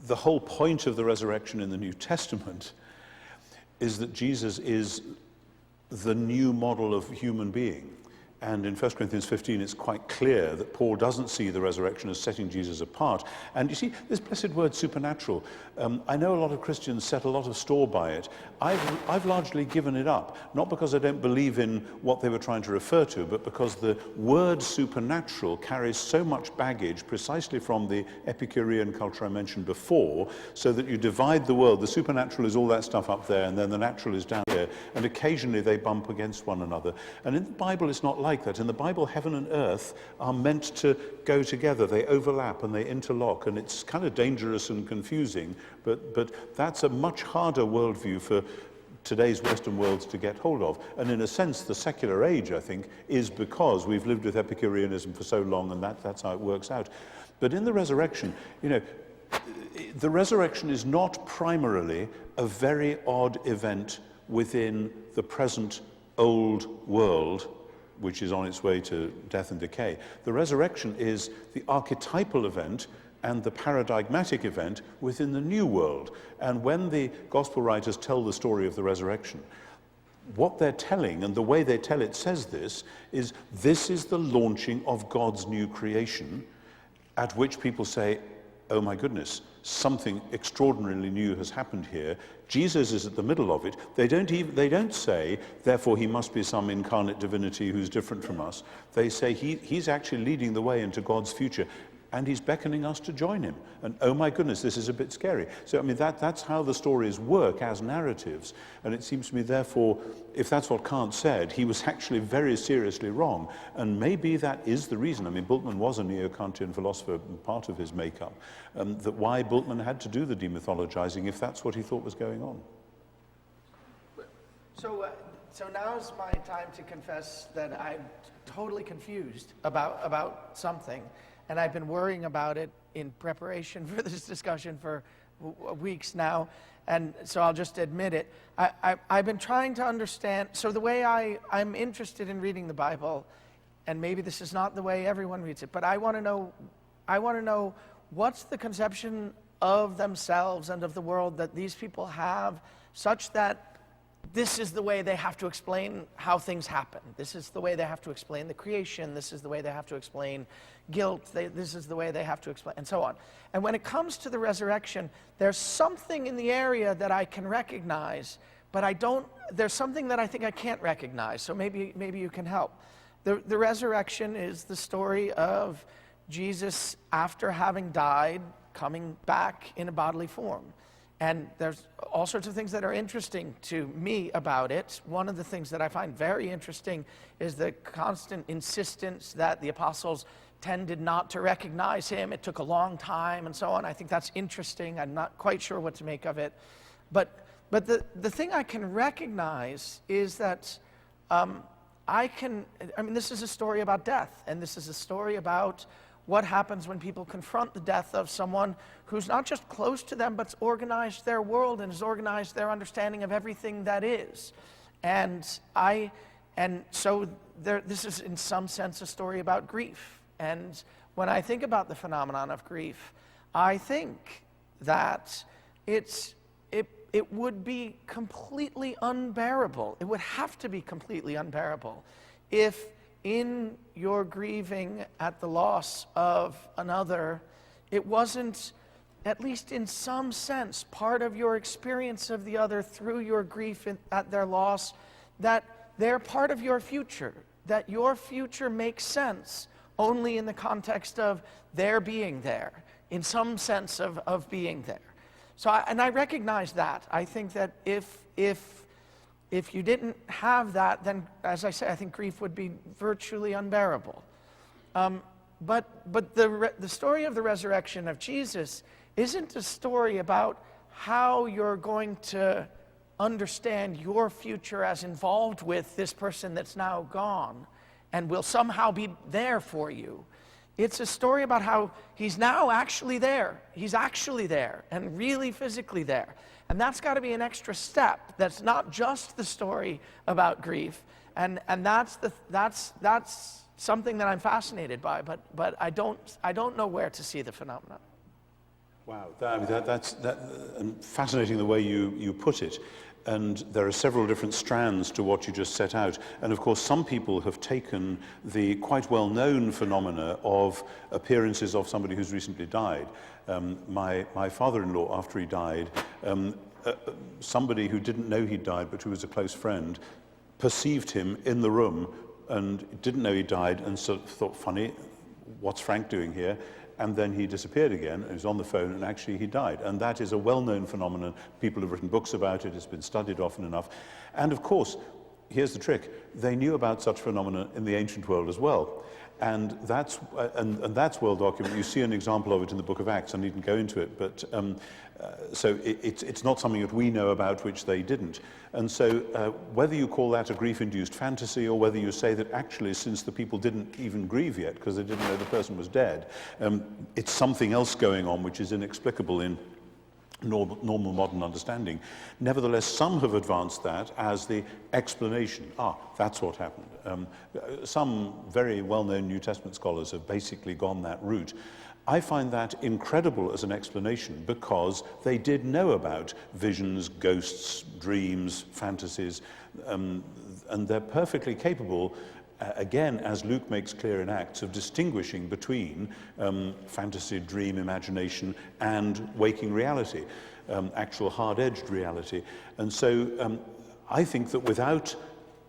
the whole point of the resurrection in the New Testament is that Jesus is the new model of human being. And in 1 Corinthians 15, it's quite clear that Paul doesn't see the resurrection as setting Jesus apart. And you see, this blessed word supernatural, I know a lot of Christians set a lot of store by it. I've largely given it up, not because I don't believe in what they were trying to refer to, but because the word supernatural carries so much baggage precisely from the Epicurean culture I mentioned before, so that you divide the world. The supernatural is all that stuff up there, and then the natural is down here, and occasionally they bump against one another. And in the Bible, it's not like that. In the Bible, heaven and earth are meant to go together. They overlap and they interlock, and it's kind of dangerous and confusing, but that's a much harder worldview for today's Western worlds to get hold of. And in a sense, the secular age, I think, is because we've lived with Epicureanism for so long, and that's how it works out. But in the resurrection, you know, the resurrection is not primarily a very odd event within the present old world, which is on its way to death and decay. The resurrection is the archetypal event and the paradigmatic event within the new world. And when the gospel writers tell the story of the resurrection, what they're telling, and the way they tell it says this is the launching of God's new creation, at which people say, oh my goodness, something extraordinarily new has happened here. Jesus is at the middle of it. They don't say, therefore he must be some incarnate divinity who's different from us. They say he's actually leading the way into God's future, and he's beckoning us to join him. And oh my goodness, this is a bit scary. So I mean, that's how the stories work as narratives. And it seems to me, therefore, if that's what Kant said, he was actually very seriously wrong. And maybe that is the reason. I mean, Bultmann was a neo-Kantian philosopher, part of his makeup, that why Bultmann had to do the demythologizing if that's what he thought was going on. So now's my time to confess that I'm totally confused about something. And I've been worrying about it in preparation for this discussion for weeks now, and so I'll just admit it. I've been trying to understand, so the way I'm interested in reading the Bible, and maybe this is not the way everyone reads it, but I want to know what's the conception of themselves and of the world that these people have, such that this is the way they have to explain how things happen. This is the way they have to explain the creation. This is the way they have to explain guilt. This is the way they have to explain, and so on. And when it comes to the resurrection, there's something in the area that I can recognize, but there's something that I think I can't recognize, so maybe you can help. The resurrection is the story of Jesus, after having died, coming back in a bodily form. And there's all sorts of things that are interesting to me about it. One of the things that I find very interesting is the constant insistence that the apostles tended not to recognize him. It took a long time and so on. I think that's interesting. I'm not quite sure what to make of it. But the thing I can recognize is that this is a story about death, and this is a story about what happens when people confront the death of someone who's not just close to them, but's organized their world and has organized their understanding of everything that is. This is in some sense a story about grief. And when I think about the phenomenon of grief, I think that it would be completely unbearable. It would have to be completely unbearable if in your grieving at the loss of another, it wasn't, at least in some sense, part of your experience of the other through your grief at their loss, that they're part of your future, that your future makes sense only in the context of their being there, in some sense of being there. So, I recognize that. I think that if you didn't have that, then, as I say, I think grief would be virtually unbearable. But the story of the resurrection of Jesus isn't a story about how you're going to understand your future as involved with this person that's now gone and will somehow be there for you. It's a story about how he's now actually there. He's actually there and really physically there. And that's got to be an extra step. That's not just the story about grief. And that's something that I'm fascinated by, but I don't know where to see the phenomenon. Wow, that's fascinating the way you put it. And there are several different strands to what you just set out. And of course, some people have taken the quite well-known phenomena of appearances of somebody who's recently died. My father-in-law, after he died, somebody who didn't know he'd died, but who was a close friend, perceived him in the room and didn't know he died, and sort of thought, funny, what's Frank doing here? And then he disappeared again, and he was on the phone, and actually he died. And that is a well-known phenomenon. People have written books about it. It's been studied often enough. And of course, here's the trick. They knew about such phenomena in the ancient world as well. And that's well documented. You see an example of it in the book of Acts. I needn't go into it, but so it's not something that we know about which they didn't. And so whether you call that a grief-induced fantasy, or whether you say that actually, since the people didn't even grieve yet because they didn't know the person was dead, it's something else going on which is inexplicable in normal modern understanding. Nevertheless, some have advanced that as the explanation. That's what happened. Some very well-known New Testament scholars have basically gone that route. I find that incredible as an explanation because they did know about visions, ghosts, dreams, fantasies, and they're perfectly capable, again, as Luke makes clear in Acts, of distinguishing between fantasy, dream, imagination, and waking reality, actual hard-edged reality. And so I think that without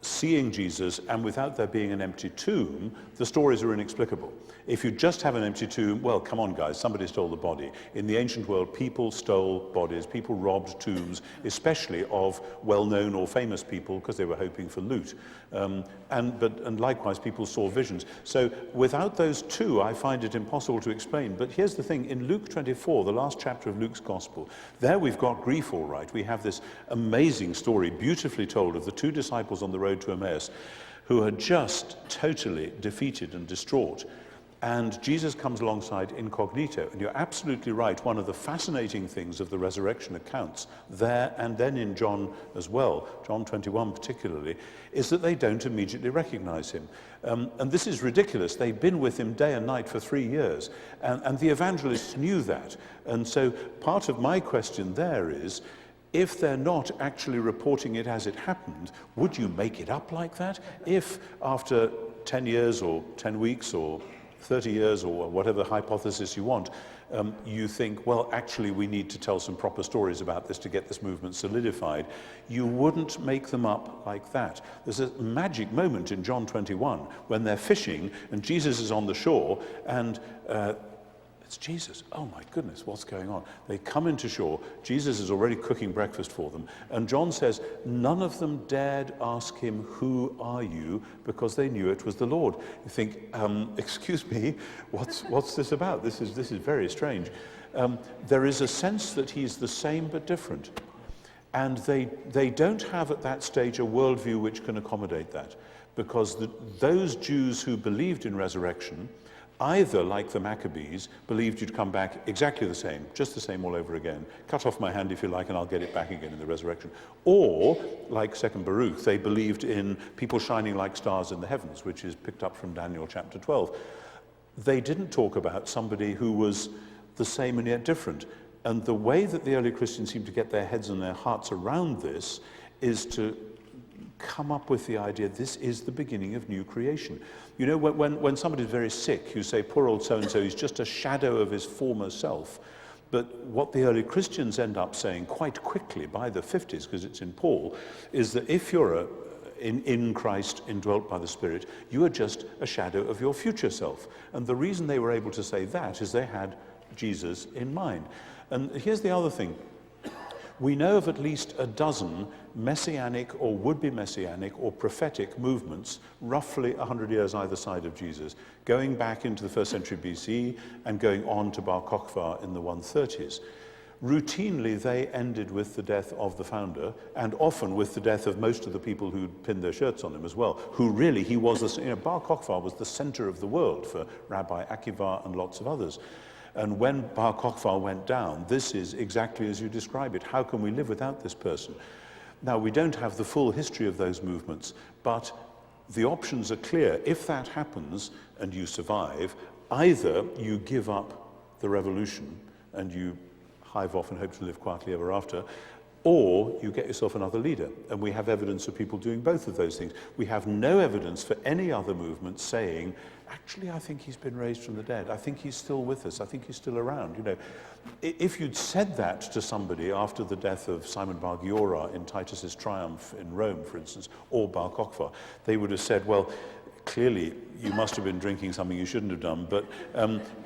seeing Jesus and without there being an empty tomb, the stories are inexplicable. If you just have an empty tomb, well, come on, guys, somebody stole the body. In the ancient world, people stole bodies, people robbed tombs, especially of well-known or famous people, because they were hoping for loot. And likewise, people saw visions. So without those two, I find it impossible to explain. But here's the thing, in Luke 24, the last chapter of Luke's Gospel, there we've got grief all right. We have this amazing story, beautifully told, of the two disciples on the road to Emmaus, who are just totally defeated and distraught. And Jesus comes alongside incognito. And you're absolutely right. One of the fascinating things of the resurrection accounts there and then in John as well, John 21 particularly, is that they don't immediately recognize him. And this is ridiculous. They've been with him day and night for 3 years. And the evangelists knew that. And so part of my question there is, if they're not actually reporting it as it happened, would you make it up like that? If after 10 years or 10 weeks or 30 years or whatever hypothesis you want, you think, well, actually we need to tell some proper stories about this to get this movement solidified, you wouldn't make them up like that. There's a magic moment in John 21 when they're fishing and Jesus is on the shore and it's Jesus. Oh my goodness, what's going on? They come into shore. Jesus is already cooking breakfast for them. And John says, none of them dared ask him, who are you? Because they knew it was the Lord. You think, excuse me, what's this about? This is very strange. There is a sense that he's the same but different. And they don't have at that stage a worldview which can accommodate that. Because those Jews who believed in resurrection, either, like the Maccabees, believed you'd come back exactly the same, just the same all over again. Cut off my hand if you like, and I'll get it back again in the resurrection. Or, like 2nd Baruch, they believed in people shining like stars in the heavens, which is picked up from Daniel chapter 12. They didn't talk about somebody who was the same and yet different. And the way that the early Christians seem to get their heads and their hearts around this is to come up with the idea this is the beginning of new creation. You know, when somebody's very sick, you say, poor old so-and-so, he's just a shadow of his former self. But what the early Christians end up saying quite quickly by the 50s, because it's in Paul, is that if you're in Christ, indwelt by the Spirit, you are just a shadow of your future self. And the reason they were able to say that is they had Jesus in mind. And here's the other thing. We know of at least a dozen messianic or would-be messianic or prophetic movements, roughly 100 years either side of Jesus, going back into the 1st century BC and going on to Bar Kokhba in the 130s. Routinely, they ended with the death of the founder, and often with the death of most of the people who'd pinned their shirts on him as well, who really, he was, Bar Kokhba was the center of the world for Rabbi Akiva and lots of others. And when Bar Kokhba went down, this is exactly as you describe it. How can we live without this person? Now, we don't have the full history of those movements, but the options are clear. If that happens and you survive, either you give up the revolution and you hive off and hope to live quietly ever after, or you get yourself another leader. And we have evidence of people doing both of those things. We have no evidence for any other movement saying, actually, I think he's been raised from the dead. I think he's still with us. I think he's still around. You know, if you'd said that to somebody after the death of Simon Bar Giora in Titus's Triumph in Rome, for instance, or Bar Kokhba, they would have said, well, clearly you must have been drinking something you shouldn't have done, but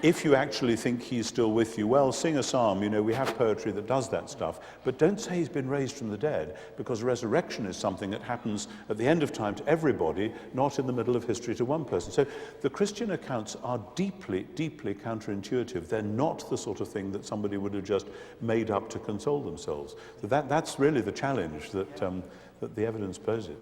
if you actually think he's still with you, well, sing a psalm. You know, we have poetry that does that stuff, but don't say he's been raised from the dead, because resurrection is something that happens at the end of time to everybody, not in the middle of history to one person. So the Christian accounts are deeply, deeply counterintuitive. They're not the sort of thing that somebody would have just made up to console themselves. So that's really the challenge that, that the evidence poses.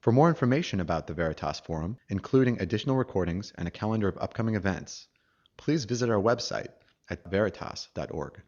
For more information about the Veritas Forum, including additional recordings and a calendar of upcoming events, please visit our website at veritas.org.